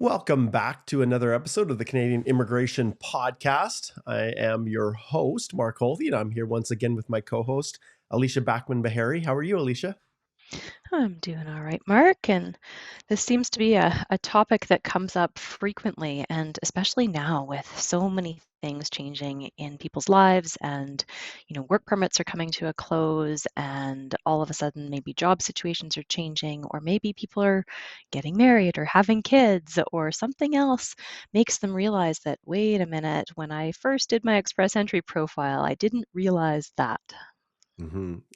Welcome back to another episode of the Canadian Immigration Podcast. I am your host, Mark Holthe, and I'm here once again with my co-host, Alicia Backman-Beharry. How are you, Alicia? I'm doing all right, Mark. And this seems to be a topic that comes up frequently, and especially now with so many things changing in people's lives and work permits are coming to a close and all of a sudden maybe job situations are changing, or maybe people are getting married or having kids, or something else makes them realize that, wait a minute, when I first did my express entry profile, I didn't realize that.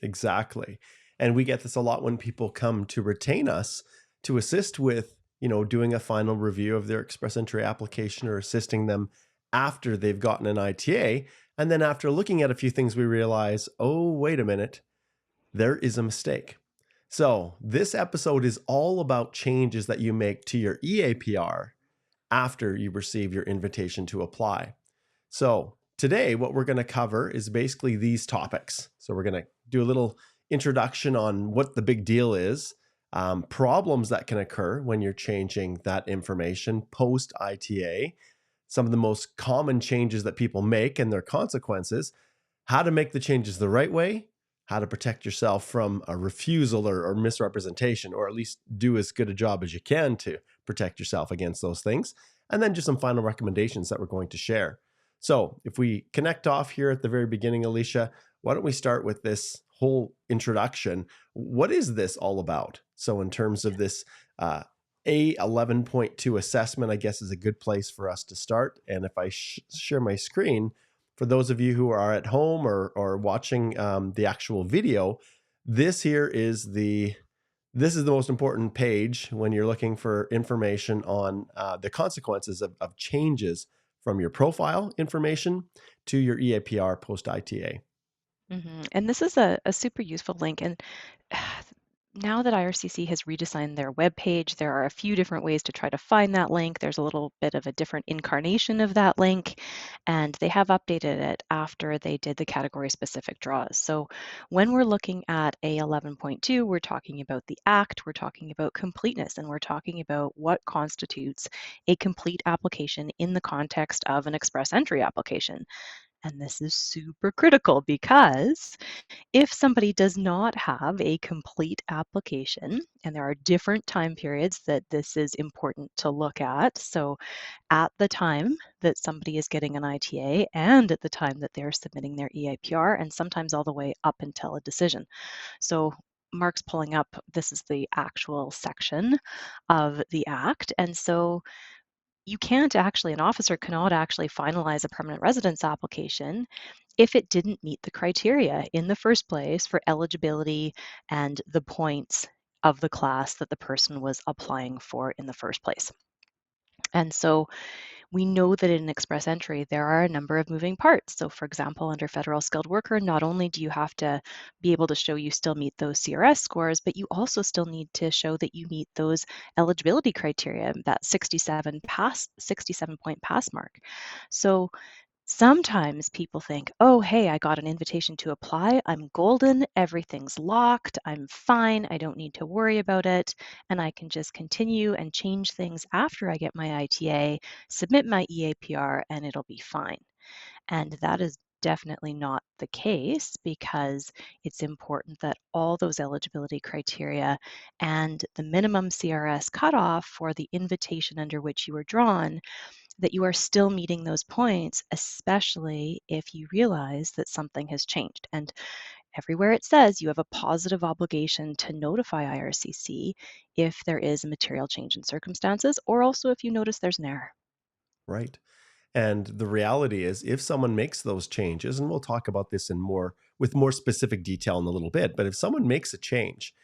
Exactly. And we get this a lot when people come to retain us to assist with, doing a final review of their express entry application or assisting them after they've gotten an ITA. And then after looking at a few things, we realize, oh, wait a minute, there is a mistake. So this episode is all about changes that you make to your eAPR after you receive your invitation to apply. So today, what we're going to cover is basically these topics. So we're going to do a little introduction on what the big deal is, problems that can occur when you're changing that information post-ITA, some of the most common changes that people make and their consequences, how to make the changes the right way, how to protect yourself from a refusal or misrepresentation, or at least do as good a job as you can to protect yourself against those things, and then just some final recommendations that we're going to share. So if we connect off here at the very beginning, Alicia, why don't we start with this whole introduction? What is this all about? So in terms of this A11.2 assessment, I guess is a good place for us to start. And if I share my screen, for those of you who are at home or watching the actual video, this is the most important page when you're looking for information on the consequences of changes from your profile information to your eAPR post-ITA. And this is a super useful link. And now that IRCC has redesigned their webpage, there are a few different ways to try to find that link. There's a little bit of a different incarnation of that link, and they have updated it after they did the category-specific draws. So when we're looking at A11.2, we're talking about the act, we're talking about completeness, and we're talking about what constitutes a complete application in the context of an express entry application. And this is super critical because if somebody does not have a complete application, and there are different time periods that this is important to look at. So at the time that somebody is getting an ITA and at the time that they're submitting their eAPR, and sometimes all the way up until a decision. So Mark's pulling up, this is the actual section of the Act. And so you can't actually, an officer cannot actually finalize a permanent residence application if it didn't meet the criteria in the first place for eligibility and the points of the class that the person was applying for in the first place. And so we know that in an express entry, there are a number of moving parts. So for example, under federal skilled worker, not only do you have to be able to show you still meet those CRS scores, but you also still need to show that you meet those eligibility criteria, that 67 point pass mark. So sometimes people think, oh, hey, I got an invitation to apply. I'm golden. Everything's locked. I'm fine. I don't need to worry about it. And I can just continue and change things after I get my ITA, submit my eAPR, and it'll be fine. And that is definitely not the case, because it's important that all those eligibility criteria and the minimum CRS cutoff for the invitation under which you were drawn, that you are still meeting those points, especially if you realize that something has changed. And everywhere it says you have a positive obligation to notify IRCC if there is a material change in circumstances, or also if you notice there's an error. Right. And the reality is, if someone makes those changes, and we'll talk about this with more specific detail in a little bit, but if someone makes a change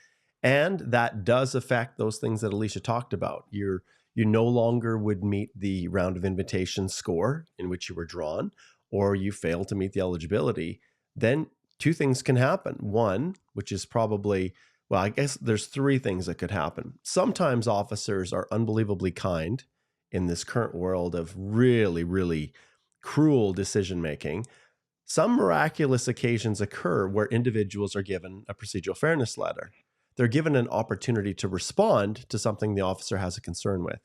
and that does affect those things that Alicia talked about, you no longer would meet the round of invitation score in which you were drawn, or you fail to meet the eligibility, then two things can happen. One, which is probably, well, I guess there's three things that could happen. Sometimes officers are unbelievably kind in this current world of really, really cruel decision making. Some miraculous occasions occur where individuals are given a procedural fairness letter. They're given an opportunity to respond to something the officer has a concern with.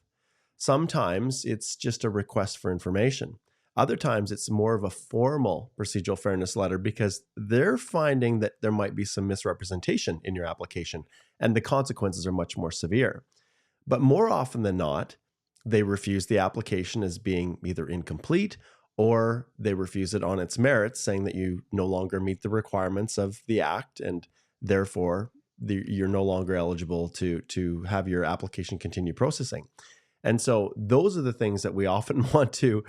Sometimes it's just a request for information. Other times it's more of a formal procedural fairness letter because they're finding that there might be some misrepresentation in your application and the consequences are much more severe. But more often than not, they refuse the application as being either incomplete or they refuse it on its merits, saying that you no longer meet the requirements of the act and therefore you're no longer eligible to have your application continue processing. And so those are the things that we often want to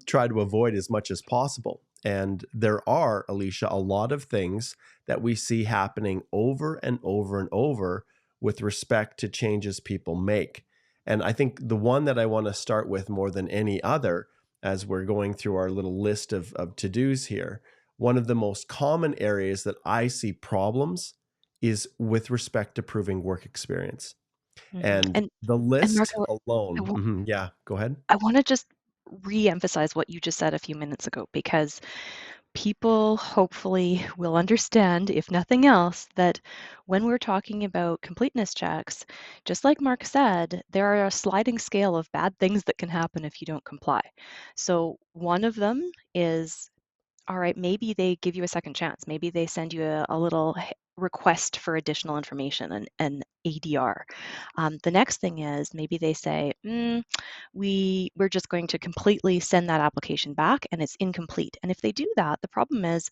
try to avoid as much as possible. And there are, Alicia, a lot of things that we see happening over and over and over with respect to changes people make. And I think the one that I want to start with more than any other, as we're going through our little list of to-dos here, one of the most common areas that I see problems is with respect to proving work experience. Mhm. And the And Mark, list I alone, wa- yeah, go ahead. I want to just re-emphasize what you just said a few minutes ago, because people hopefully will understand, if nothing else, that when we're talking about completeness checks, just like Mark said, there are a sliding scale of bad things that can happen if you don't comply. So one of them is, all right, maybe they give you a second chance. Maybe they send you a little request for additional information, an ADR. The next thing is maybe they say, we're just going to completely send that application back and it's incomplete. And if they do that, the problem is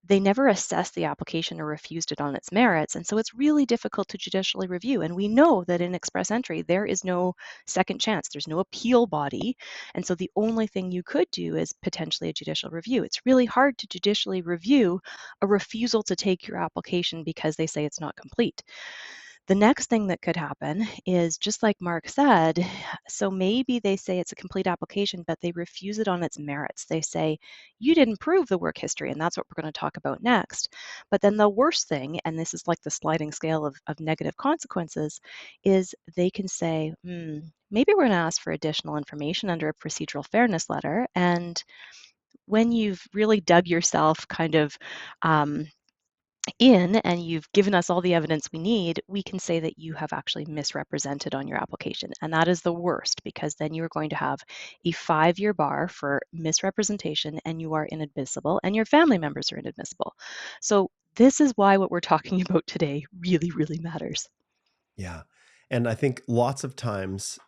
they never assessed the application or refused it on its merits. And so it's really difficult to judicially review. And we know that in express entry, there is no second chance, there's no appeal body. And so the only thing you could do is potentially a judicial review. It's really hard to judicially review a refusal to take your application because they say it's not complete. The next thing that could happen is just like Mark said, so maybe they say it's a complete application, but they refuse it on its merits. They say, you didn't prove the work history, and that's what we're going to talk about next. But then the worst thing, and this is like the sliding scale of negative consequences, is they can say, maybe we're going to ask for additional information under a procedural fairness letter. And when you've really dug yourself kind of um, in and you've given us all the evidence we need, we can say that you have actually misrepresented on your application. And that is the worst, because then you're going to have a 5-year bar for misrepresentation and you are inadmissible and your family members are inadmissible. So this is why what we're talking about today really, really matters. Yeah. And I think lots of times,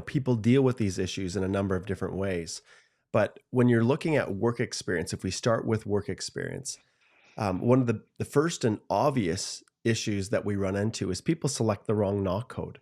people deal with these issues in a number of different ways. But when you're looking at work experience, if we start with work experience, one of the first and obvious issues that we run into is people select the wrong knock code.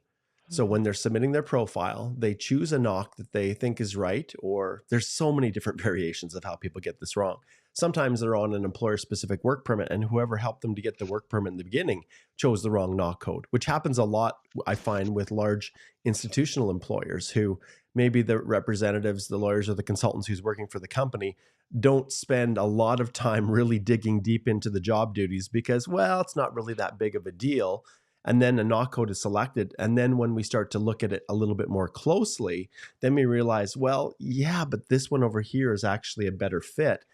So when Mhm. they're submitting their profile, they choose a knock that they think is right, or there's so many different variations of how people get this wrong. Sometimes they're on an employer specific work permit, and whoever helped them to get the work permit in the beginning chose the wrong knock code, which happens a lot, I find, with large institutional employers who maybe the representatives, the lawyers, or the consultants who's working for the company don't spend a lot of time really digging deep into the job duties because, well, it's not really that big of a deal. And then a knock code is selected. And then when we start to look at it a little bit more closely, then we realize, well, yeah, but this one over here is actually a better fit.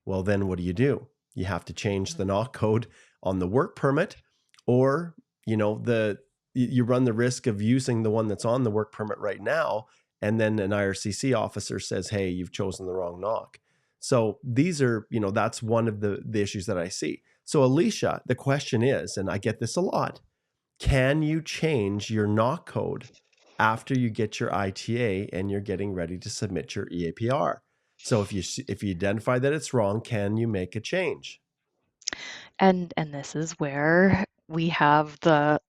Well, then what do? You have to change the knock code on the work permit, or, you run the risk of using the one that's on the work permit right now. And then an IRCC officer says, hey, you've chosen the wrong knock. So these are, that's one of the issues that I see. So Alicia, the question is, and I get this a lot, can you change your knock code after you get your ITA and you're getting ready to submit your eAPR? So if you identify that it's wrong, can you make a change? And this is where we have the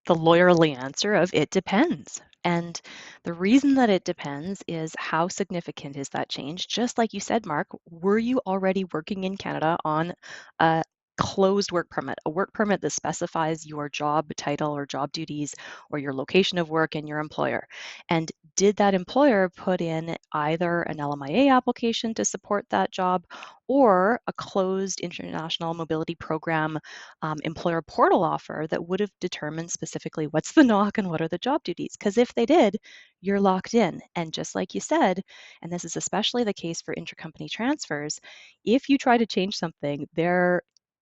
lawyerly answer of it depends. And the reason that it depends is how significant is that change? Just like you said, Mark, were you already working in Canada on a closed work permit, a work permit that specifies your job title or job duties or your location of work and your employer? And did that employer put in either an LMIA application to support that job or a closed international mobility program employer portal offer that would have determined specifically what's the knock and what are the job duties? Because if they did, you're locked in. And just like you said, and this is especially the case for intercompany transfers, if you try to change something,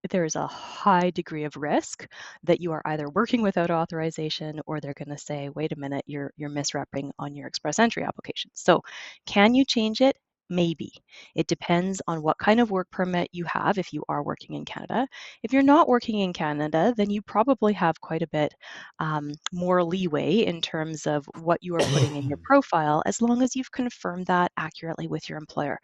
there's a high degree of risk that you are either working without authorization or they're going to say, wait a minute, you're misrepping on your express entry application. So can you change it? Maybe. It depends on what kind of work permit you have if you are working in Canada. If you're not working in Canada, then you probably have quite a bit more leeway in terms of what you are putting in your profile, as long as you've confirmed that accurately with your employer.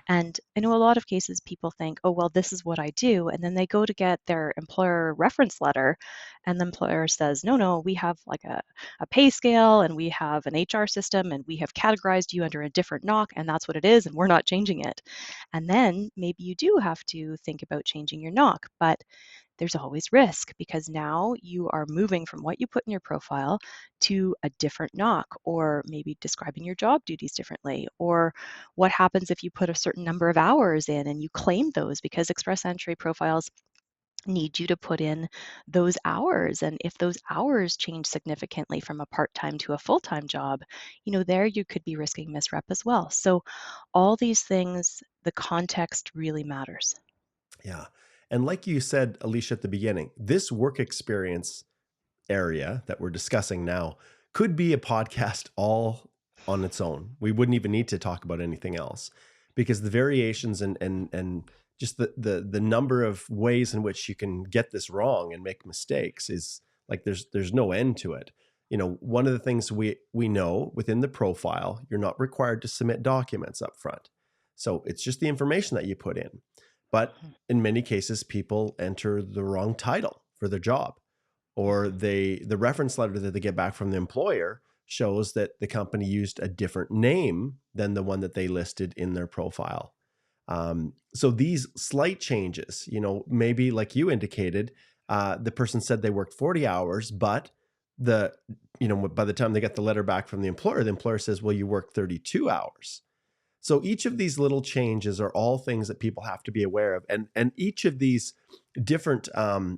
And I know a lot of cases people think, oh, well, this is what I do. And then they go to get their employer reference letter, and the employer says, no, no, we have like a pay scale and we have an HR system and we have categorized you under a different knock, and that's what it is, and we're not changing it. And then maybe you do have to think about changing your knock. But there's always risk because now you are moving from what you put in your profile to a different knock, or maybe describing your job duties differently. Or what happens if you put a certain number of hours in and you claim those, because express entry profiles need you to put in those hours. And if those hours change significantly from a part-time to a full-time job, there you could be risking misrep as well. So all these things, the context really matters. Yeah. And like you said, Alicia, at the beginning, this work experience area that we're discussing now could be a podcast all on its own. We wouldn't even need to talk about anything else, because the variations and just the number of ways in which you can get this wrong and make mistakes is like there's no end to it. One of the things we know within the profile, you're not required to submit documents up front. So it's just the information that you put in. But Mhm, in many cases, people enter the wrong title for their job, or mhm, the reference letter that they get back from the employer shows that the company used a different name than the one that they listed in their profile. So these slight changes, maybe like you indicated, the person said they worked 40 hours, but the by the time they get the letter back from the employer says, well, you worked 32 hours. So each of these little changes are all things that people have to be aware of, and each of these different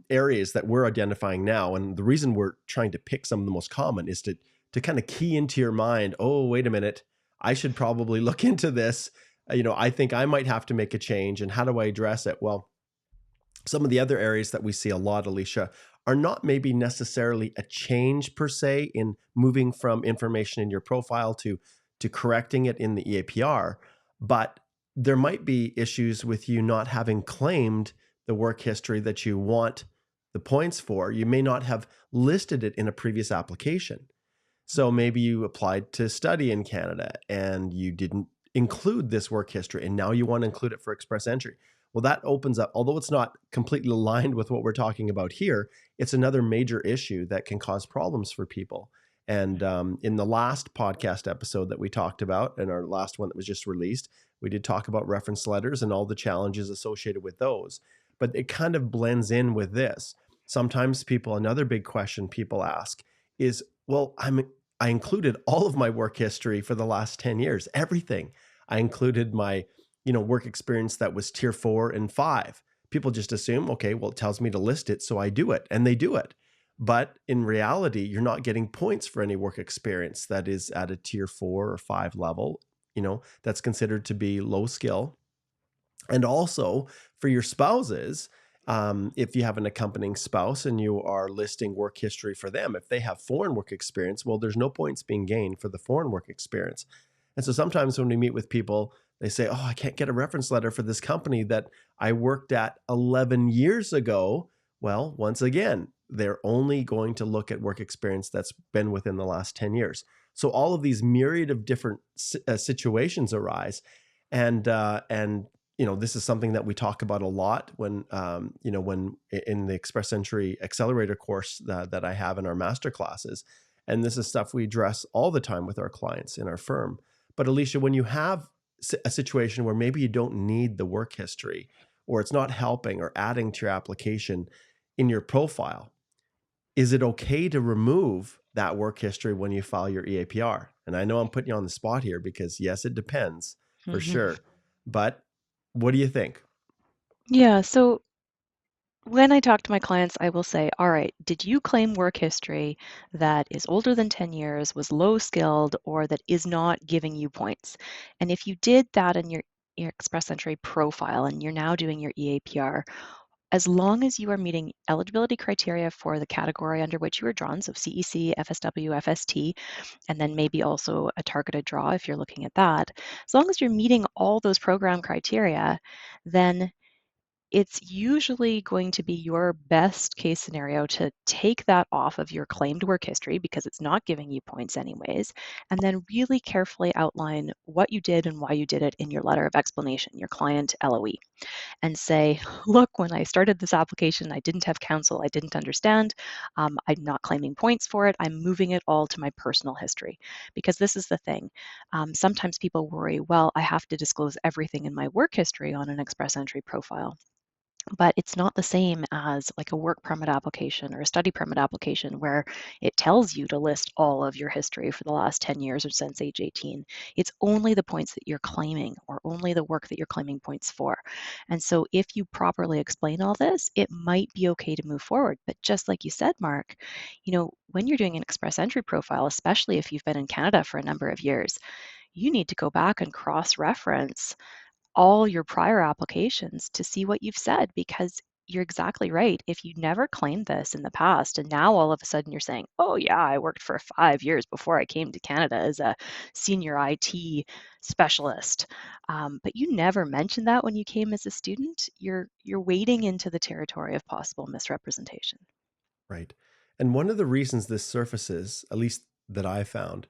areas that we're identifying now, and the reason we're trying to pick some of the most common is to kind of key into your mind. Oh, wait a minute, I should probably look into this. I think I might have to make a change, and how do I address it? Well, some of the other areas that we see a lot, Alicia, are not maybe necessarily a change per se in moving from information in your profile to correcting it in the eAPR, but there might be issues with you not having claimed the work history that you want the points for. You may not have listed it in a previous application. So mhm, maybe you applied to study in Canada and you didn't include this work history, and now you want to include it for express entry. Well, that opens up, although it's not completely aligned with what we're talking about here, it's another major issue that can cause problems for people. And in the last podcast episode that we talked about, and our last one that was just released, we did talk about reference letters and all the challenges associated with those. But it kind of blends in with this. Sometimes another big question people ask is, well, I included all of my work history for the last 10 years, everything. I included my, work experience that was tier 4 and 5. People just assume, okay, well, it tells me to list it, so I do it, and they do it. But in reality, you're not getting points for any work experience that is at a tier 4 or 5 level. That's considered to be low skill. And also for your spouses, if you have an accompanying spouse and you are listing work history for them, if they have foreign work experience, well, there's no points being gained for the foreign work experience. And so sometimes when we meet with people, they say, oh, I can't get a reference letter for this company that I worked at 11 years ago. Well, once again, they're only going to look at work experience that's been within the last 10 years. So all of these myriad of different situations arise. And this is something that we talk about a lot when in the Express Entry Accelerator course that I have in our master classes. And this is stuff we address all the time with our clients in our firm. But Alicia, when you have a situation where maybe you don't need the work history, or it's not helping or adding to your application in your profile, is it okay to remove that work history when you file your eAPR? And I know I'm putting you on the spot here because, yes, it depends for mhm. sure. But what do you think? Yeah, so when I talk to my clients, I will say, all right, did you claim work history that is older than 10 years, was low skilled, or that is not giving you points? And if you did that in your Express Entry profile and you're now doing your eAPR, as long as you are meeting eligibility criteria for the category under which you are drawn, so CEC, FSW, FST, and then maybe also a targeted draw if you're looking at that, as long as you're meeting all those program criteria, then it's usually going to be your best case scenario to take that off of your claimed work history because it's not giving you points anyways, and then really carefully outline what you did and why you did it in your letter of explanation, your client LOE, and say, look, when I started this application, I didn't have counsel, I didn't understand. I'm not claiming points for it. I'm moving it all to my personal history. Because this is the thing. Sometimes people worry, well, I have to disclose everything in my work history on an express entry profile. But it's not the same as like a work permit application or a study permit application where it tells you to list all of your history for the last 10 years or since age 18. It's only the points that you're claiming or only the work that you're claiming points for. And so if you properly explain all this, it might be okay to move forward. But just like you said, Mark, when you're doing an express entry profile, especially if you've been in Canada for a number of years, you need to go back and cross-reference all your prior applications to see what you've said because you're exactly right. If you never claimed this in the past and now all of a sudden you're saying, oh, yeah, I worked for 5 years before I came to Canada as a senior IT specialist, but you never mentioned that when you came as a student, you're wading into the territory of possible misrepresentation. Right. And one of the reasons this surfaces, at least that I found,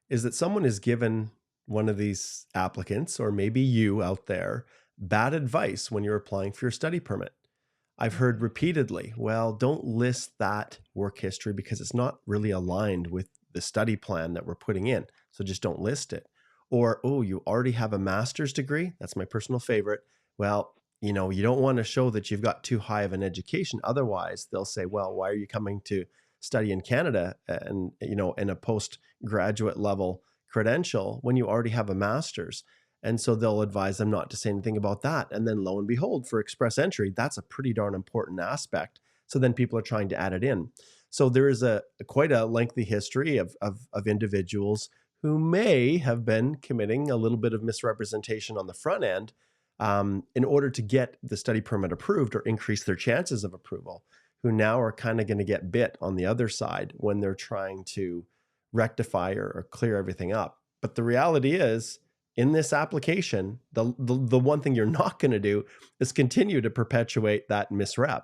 is that someone is given one of these applicants, or maybe you out there, bad advice when you're applying for your study permit. I've heard Mhm. repeatedly, well, don't list that work history because it's not really aligned with the study plan that we're putting in. So just don't list it. Or, oh, you already have a master's degree. That's my personal favorite. Well, you don't want to show that you've got too high of an education. Otherwise, they'll say, well, why are you coming to study in Canada and, in a postgraduate level credential when you already have a master's? And so they'll advise them not to say anything about that. And then lo and behold, for express entry, that's a pretty darn important aspect. So then people are trying to add it in. So there is a quite a lengthy history of individuals who may have been committing a little bit of misrepresentation on the front end in order to get the study permit approved or increase their chances of approval, who now are kind of going to get bit on the other side when they're trying to rectify or clear everything up. But the reality is, in this application, the one thing you're not going to do is continue to perpetuate that misrep.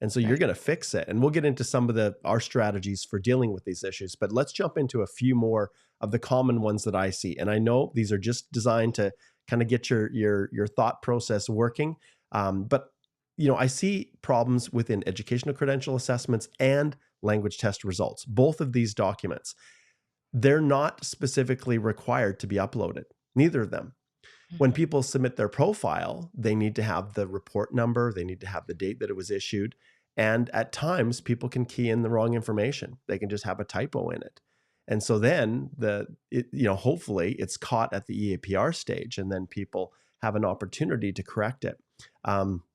And so you're Right. going to fix it. And we'll get into some of our strategies for dealing with these issues. But let's jump into a few more of the common ones that I see. And I know these are just designed to kind of get your thought process working. But I see problems within educational credential assessments and language test results. Both of these documents, they're not specifically required to be uploaded. Neither of them. When Mhm. people submit their profile, they need to have the report number, they need to have the date that it was issued. And at times, people can key in the wrong information. They can just have a typo in it. And so then hopefully it's caught at the eAPR stage, and then people have an opportunity to correct it. Um,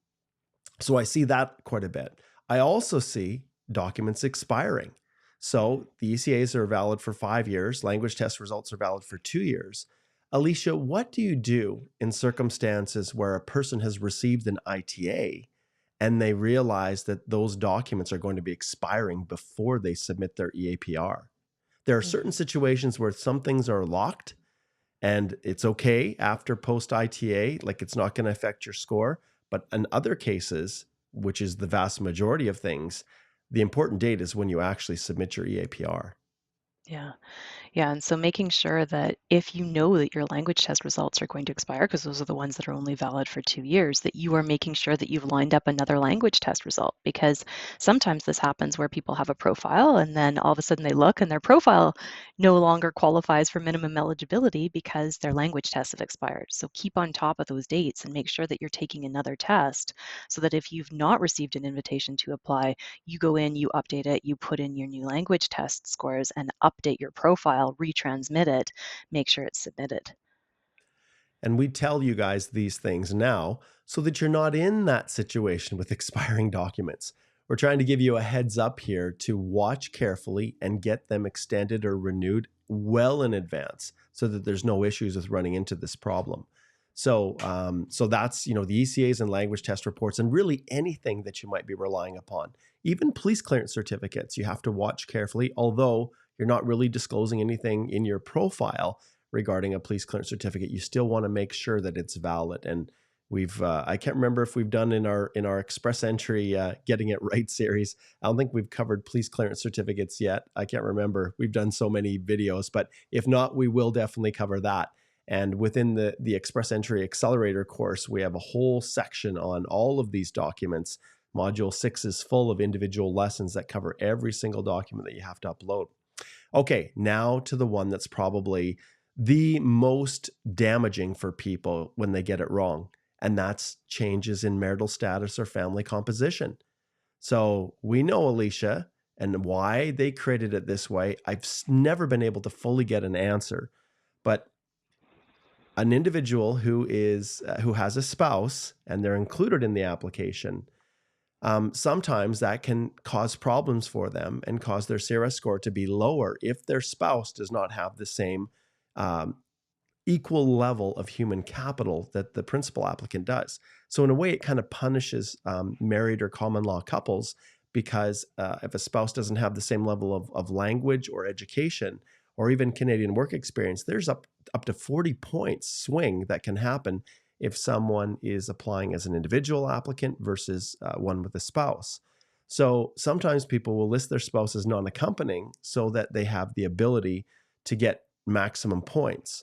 so I see that quite a bit. I also see documents expiring. So the ECAs are valid for 5 years, language test results are valid for 2 years. Alicia, what do you do in circumstances where a person has received an ITA and they realize that those documents are going to be expiring before they submit their eAPR? There are certain Mhm. situations where some things are locked and it's okay after post ITA, like it's not going to affect your score. But in other cases, which is the vast majority of things, the important date is when you actually submit your eAPR. Yeah. Yeah, and so making sure that if you know that your language test results are going to expire, because those are the ones that are only valid for 2 years, that you are making sure that you've lined up another language test result. Because sometimes this happens where people have a profile and then all of a sudden they look and their profile no longer qualifies for minimum eligibility because their language tests have expired. So keep on top of those dates and make sure that you're taking another test so that if you've not received an invitation to apply, you go in, you update it, you put in your new language test scores and update your profile, retransmit it, make sure it's submitted. And we tell you guys these things now so that you're not in that situation with expiring documents. We're trying to give you a heads up here to watch carefully and get them extended or renewed well in advance so that there's no issues with running into this problem. So that's the ECAs and language test reports, and really anything that you might be relying upon. Even police clearance certificates, you have to watch carefully. Although you're not really disclosing anything in your profile regarding a police clearance certificate, you still want to make sure that it's valid. And we've I can't remember if we've done in our Express Entry Getting It Right series. I don't think we've covered police clearance certificates yet. I can't remember. We've done so many videos, but if not, we will definitely cover that. And within the Express Entry Accelerator course, we have a whole section on all of these documents. Module 6 is full of individual lessons that cover every single document that you have to upload. Okay, now to the one that's probably the most damaging for people when they get it wrong, and that's changes in marital status or family composition. So we know, Alicia, and why they created it this way. I've never been able to fully get an answer, but an individual who has a spouse and they're included in the application, sometimes that can cause problems for them and cause their CRS score to be lower if their spouse does not have the same um, equal level of human capital that the principal applicant does. So in a way, it kind of punishes married or common law couples, because if a spouse doesn't have the same level of language or education or even Canadian work experience, there's up to 40 points swing that can happen if someone is applying as an individual applicant versus one with a spouse. So sometimes people will list their spouse as non-accompanying so that they have the ability to get maximum points.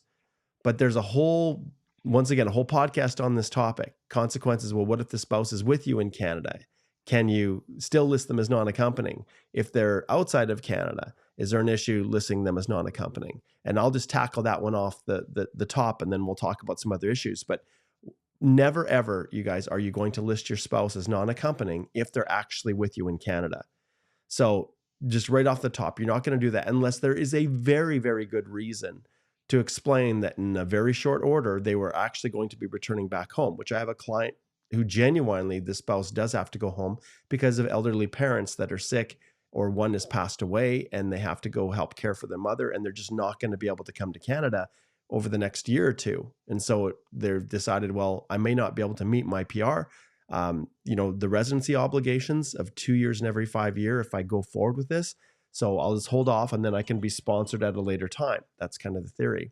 But there's once again, a whole podcast on this topic. Consequences. Well, what if the spouse is with you in Canada? Can you still list them as non-accompanying? If they're outside of Canada, is there an issue listing them as non-accompanying? And I'll just tackle that one off the top, and then we'll talk about some other issues. But never, ever, you guys, are you going to list your spouse as non-accompanying if they're actually with you in Canada. So just right off the top, you're not going to do that unless there is a very, very good reason to explain that in a very short order, they were actually going to be returning back home, which I have a client who genuinely, the spouse does have to go home because of elderly parents that are sick, or one has passed away and they have to go help care for their mother, and they're just not going to be able to come to Canada over the next year or two. And so they've decided, well, I may not be able to meet my PR. The residency obligations of 2 years in every 5 years if I go forward with this. So I'll just hold off and then I can be sponsored at a later time. That's kind of the theory.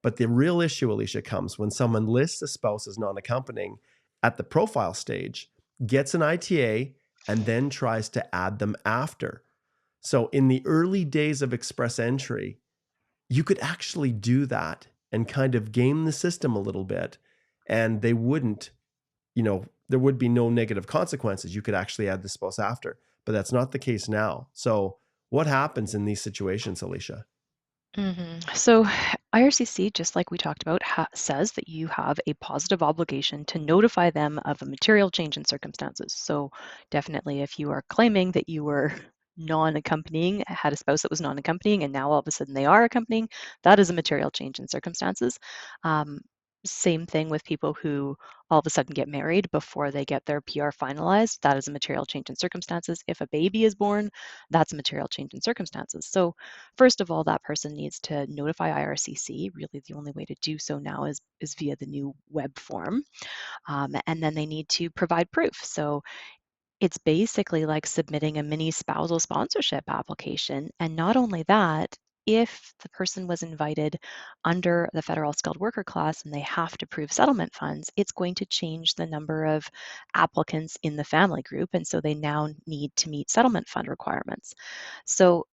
But the real issue, Alicia, comes when someone lists a spouse as non-accompanying at the profile stage, gets an ITA, and then tries to add them after. So in the early days of Express Entry, you could actually do that and kind of game the system a little bit, and they wouldn't, there would be no negative consequences. You could actually add the spouse after, but that's not the case now. So what happens in these situations, Alicia? So IRCC, just like we talked about, says that you have a positive obligation to notify them of a material change in circumstances. So definitely, if you are claiming that you were non-accompanying, had a spouse that was non-accompanying, and now all of a sudden they are accompanying, that is a material change in circumstances. Um, Same thing with people who all of a sudden get married before they get their PR finalized. That is a material change in circumstances. If a baby is born, that's a material change in circumstances. So first of all, that person needs to notify IRCC. Really, the only way to do so now is via the new web form. And then they need to provide proof. So it's basically like submitting a mini spousal sponsorship application. And not only that, if the person was invited under the federal skilled worker class and they have to prove settlement funds, it's going to change the number of applicants in the family group. And so they now need to meet settlement fund requirements. So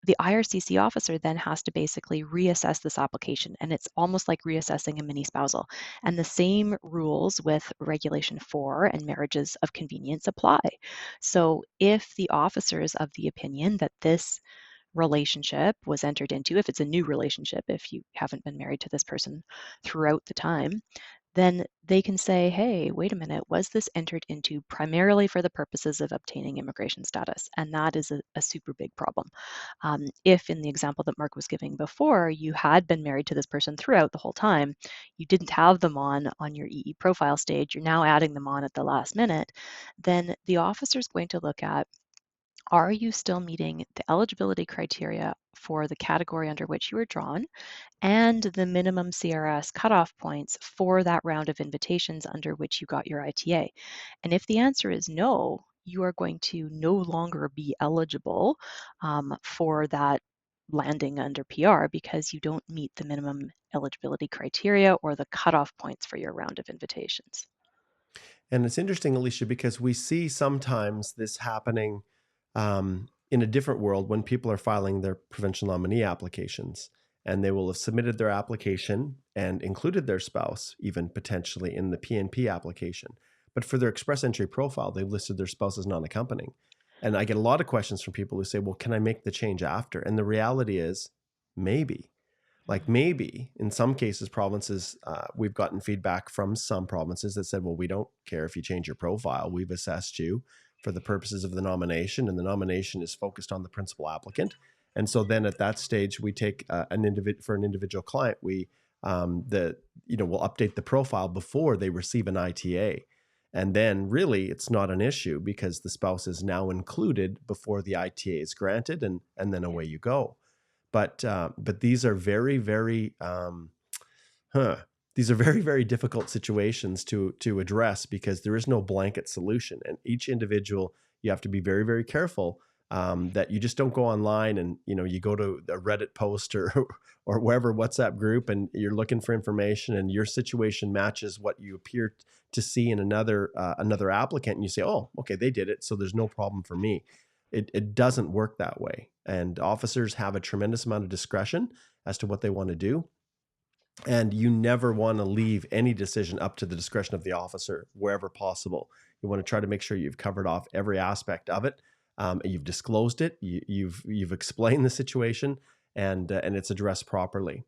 the IRCC officer then has to basically reassess this application, and it's almost like reassessing a mini spousal. And the same rules with Regulation 4 and marriages of convenience apply. So if the officer is of the opinion that this relationship was entered into, if it's a new relationship, if you haven't been married to this person throughout the time, then they can say, hey, wait a minute, was this entered into primarily for the purposes of obtaining immigration status? And that is a super big problem. If in the example that Mark was giving before, you had been married to this person throughout the whole time, you didn't have them on your EE profile stage, you're now adding them on at the last minute, then the officer is going to look at Are you still meeting the eligibility criteria for the category under which you were drawn and the minimum CRS cutoff points for that round of invitations under which you got your ITA? And if the answer is no, you are going to no longer be eligible for that landing under PR because you don't meet the minimum eligibility criteria or the cutoff points for your round of invitations. And it's interesting, Alicia, because we see sometimes this happening in a different world when people are filing their provincial nominee applications, and they will have submitted their application and included their spouse, even potentially in the PNP application. But for their express entry profile, they've listed their spouse as non-accompanying. And I get a lot of questions from people who say, well, can I make the change after? And the reality is, maybe. Like Mhm. maybe in some cases, provinces, we've gotten feedback from some provinces that said, well, we don't care if you change your profile. We've assessed you for the purposes of the nomination, and the nomination is focused on the principal applicant. And so then at that stage, we take for an individual client, we'll update the profile before they receive an ITA. And then really it's not an issue because the spouse is now included before the ITA is granted, and then Yeah. away you go. But these are very, very huh. These are very, very difficult situations to address because there is no blanket solution, and each individual, you have to be very, very careful that you just don't go online and you go to a Reddit post or or wherever WhatsApp group, and you're looking for information, and your situation matches what you appear to see in another applicant, and you say, oh, okay, they did it, so there's no problem for me. It doesn't work that way, and officers have a tremendous amount of discretion as to what they want to do, and you never want to leave any decision up to the discretion of the officer wherever possible. You want to try to make sure you've covered off every aspect of it. You've disclosed it. You've explained the situation, and it's addressed properly.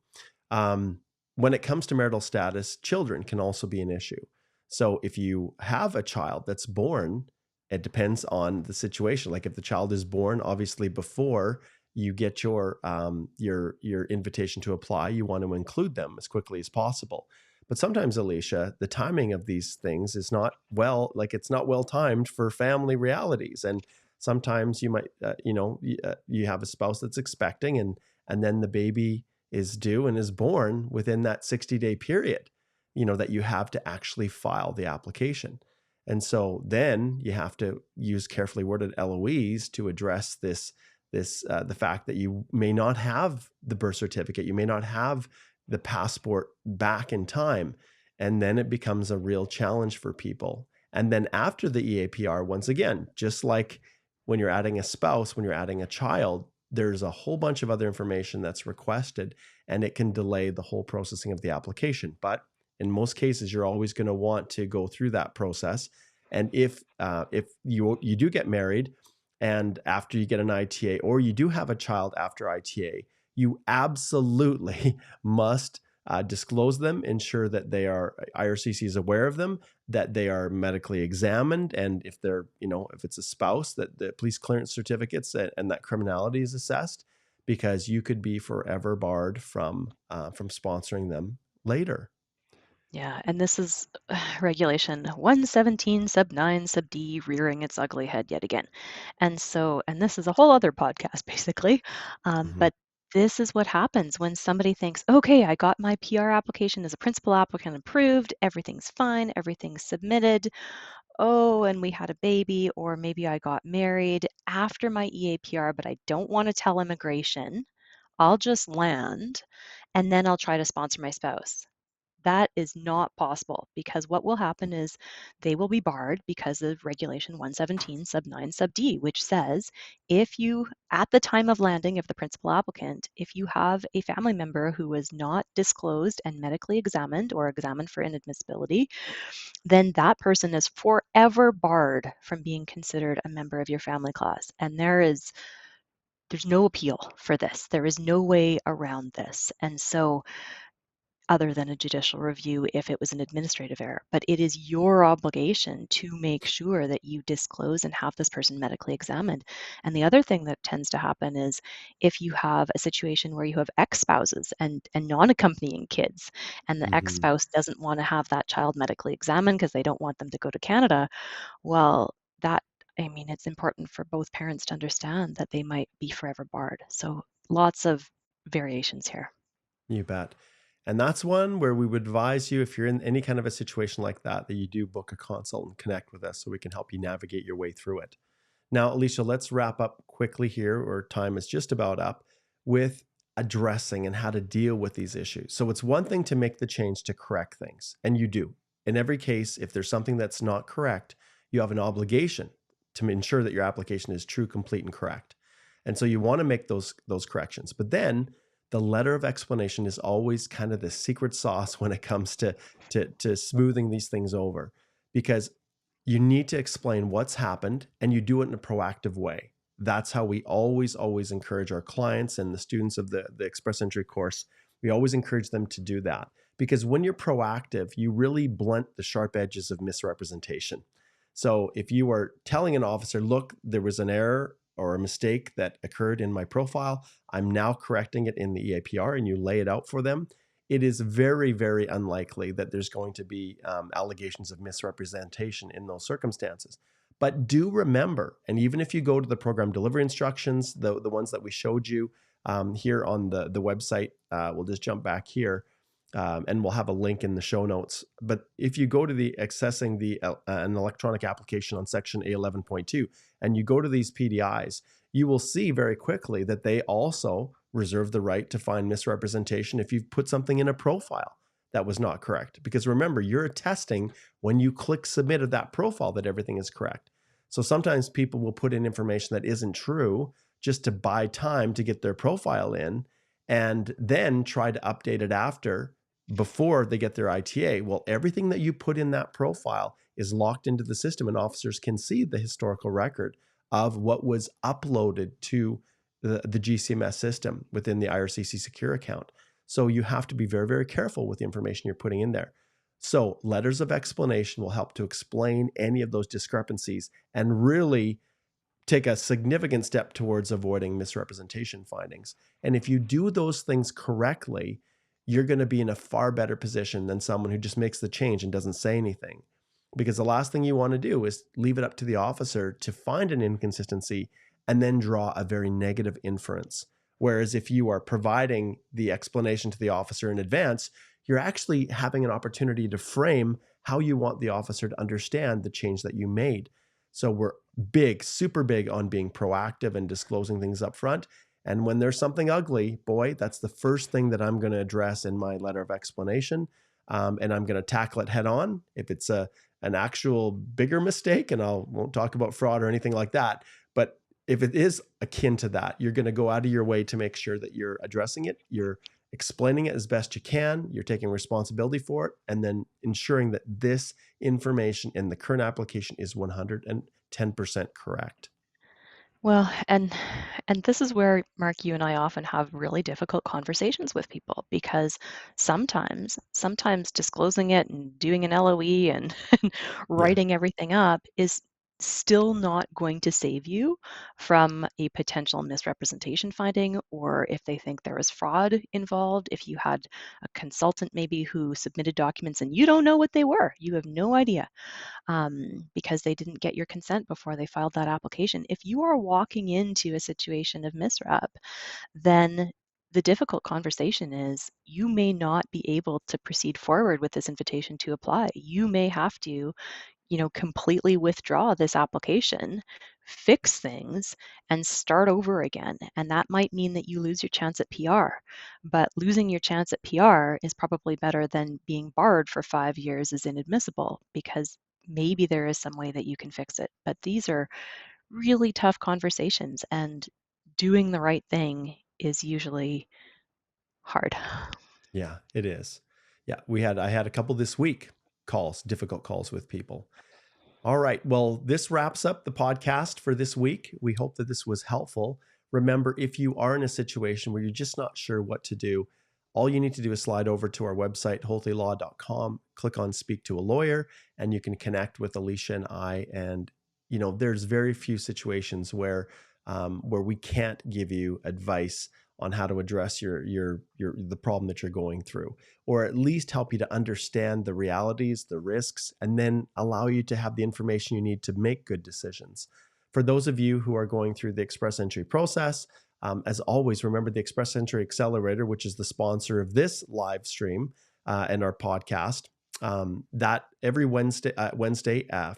When it comes to marital status, children can also be an issue. So if you have a child that's born, it depends on the situation. Like if the child is born, obviously before you get your invitation to apply, you want to include them as quickly as possible. But sometimes, Alicia, the timing of these things is not it's not well timed for family realities, and sometimes you might you have a spouse that's expecting, and then the baby is due and is born within that 60-day period, that you have to actually file the application. And so then you have to use carefully worded LoEs to address the fact that you may not have the birth certificate, you may not have the passport back in time, and then it becomes a real challenge for people. And then after the eAPR, once again, just like when you're adding a spouse, when you're adding a child, there's a whole bunch of other information that's requested, and it can delay the whole processing of the application. But in most cases, you're always going to want to go through that process. And if you do get married, and after you get an ITA, or you do have a child after ITA, you absolutely must disclose them, ensure that IRCC is aware of them, that they are medically examined, and if if it's a spouse, that the police clearance certificates and that criminality is assessed, because you could be forever barred from sponsoring them later. Yeah, and this is regulation 117 sub 9 sub D rearing its ugly head yet again. And this is a whole other podcast basically. Mhm. But this is what happens when somebody thinks, okay, I got my PR application as a principal applicant approved, everything's fine, everything's submitted. Oh, and we had a baby, or maybe I got married after my eAPR, but I don't want to tell immigration. I'll just land and then I'll try to sponsor my spouse. That is not possible because what will happen is they will be barred because of Regulation 117 sub 9 sub D, which says if you, at the time of landing of the principal applicant, if you have a family member who was not disclosed and medically examined or examined for inadmissibility, then that person is forever barred from being considered a member of your family class. And there's no appeal for this. There is no way around this. And so other than a judicial review if it was an administrative error. But it is your obligation to make sure that you disclose and have this person medically examined. And the other thing that tends to happen is if you have a situation where you have ex-spouses and non-accompanying kids, and the Mhm. ex-spouse doesn't want to have that child medically examined because they don't want them to go to Canada, well, that I mean, it's important for both parents to understand that they might be forever barred. So lots of variations here. You bet. And that's one where we would advise you, if you're in any kind of a situation like that, that you do book a consult and connect with us so we can help you navigate your way through it. Now, Alicia, let's wrap up quickly here, or time is just about up, with addressing and how to deal with these issues. So it's one thing to make the change to correct things, and you do. In every case, if there's something that's not correct, you have an obligation to ensure that your application is true, complete, and correct. And so you want to make those corrections. But then the letter of explanation is always kind of the secret sauce when it comes to smoothing these things over, because you need to explain what's happened and you do it in a proactive way. That's how we always encourage our clients and the students of the Express Entry course. We always encourage them to do that, because when you're proactive, you really blunt the sharp edges of misrepresentation. So if you are telling an officer, look, there was an error or a mistake that occurred in my profile, I'm now correcting it in the eAPR, and you lay it out for them, it is very unlikely that there's going to be allegations of misrepresentation in those circumstances. But do remember, and even if you go to the program delivery instructions, the ones that we showed you here on the website, we'll just jump back here, and we'll have a link in the show notes. But if you go to the accessing an electronic application on section A11.2, and you go to these PDIs, you will see very quickly that they also reserve the right to find misrepresentation if you've put something in a profile that was not correct. Because remember, you're attesting when you click submit of that profile that everything is correct. So sometimes people will put in information that isn't true just to buy time to get their profile in, and then try to update it after, before they get their ITA. Well, everything that you put in that profile is locked into the system, and officers can see the historical record of what was uploaded to the GCMS system within the IRCC Secure account. So you have to be very careful with the information you're putting in there. So letters of explanation will help to explain any of those discrepancies and really take a significant step towards avoiding misrepresentation findings. And if you do those things correctly, you're going to be in a far better position than someone who just makes the change and doesn't say anything. Because the last thing you want to do is leave it up to the officer to find an inconsistency and then draw a very negative inference. Whereas if you are providing the explanation to the officer in advance, you're actually having an opportunity to frame how you want the officer to understand the change that you made. So we're super big on being proactive and disclosing things up front. And when there's something ugly, boy, that's the first thing that I'm going to address in my letter of explanation. And I'm going to tackle it head on. If it's an actual bigger mistake, and won't talk about fraud or anything like that, but if it is akin to that, you're going to go out of your way to make sure that you're addressing it, you're explaining it as best you can, you're taking responsibility for it, and then ensuring that this information in the current application is 110% correct. Well, and this is where, Mark, you and I often have really difficult conversations with people, because sometimes disclosing it and doing an LOE and, and Yeah. writing everything up is still not going to save you from a potential misrepresentation finding, or if they think there was fraud involved, if you had a consultant maybe who submitted documents and you don't know what they were, you have no idea, because they didn't get your consent before they filed that application. If you are walking into a situation of misrep, then the difficult conversation is you may not be able to proceed forward with this invitation to apply. You may have to, completely withdraw this application, fix things, and start over again. And that might mean that you lose your chance at PR. But losing your chance at PR is probably better than being barred for 5 years as inadmissible, because maybe there is some way that you can fix it. But these are really tough conversations, and doing the right thing is usually hard. Yeah, it is. Yeah, I had a couple this week, difficult calls with people. All right. Well, this wraps up the podcast for this week. We hope that this was helpful. Remember, if you are in a situation where you're just not sure what to do, all you need to do is slide over to our website, holthelaw.com, click on Speak to a Lawyer, and you can connect with Alicia and I. And, there's very few situations where we can't give you advice on how to address the problem that you're going through, or at least help you to understand the realities, the risks, and then allow you to have the information you need to make good decisions. For those of you who are going through the express entry process, as always, remember the Express Entry Accelerator, which is the sponsor of this live stream and our podcast. That every Wednesday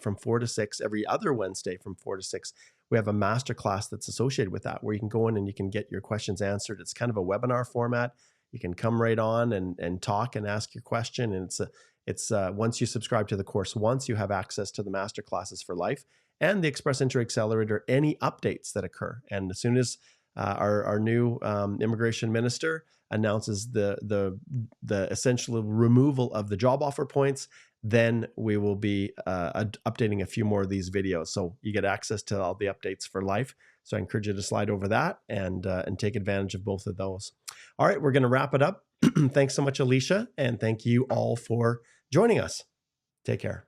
from 4 to 6, every other Wednesday from 4 to 6, we have a masterclass that's associated with that, where you can go in and you can get your questions answered. It's kind of a webinar format. You can come right on and talk and ask your question. And it's once you subscribe to the course once, you have access to the masterclasses for life and the Express Entry Accelerator, any updates that occur. And as soon as our new immigration minister announces the essential removal of the job offer points, then we will be updating a few more of these videos. So you get access to all the updates for life. So I encourage you to slide over that and take advantage of both of those. All right, we're going to wrap it up. Thanks so much, Alicia. And thank you all for joining us. Take care.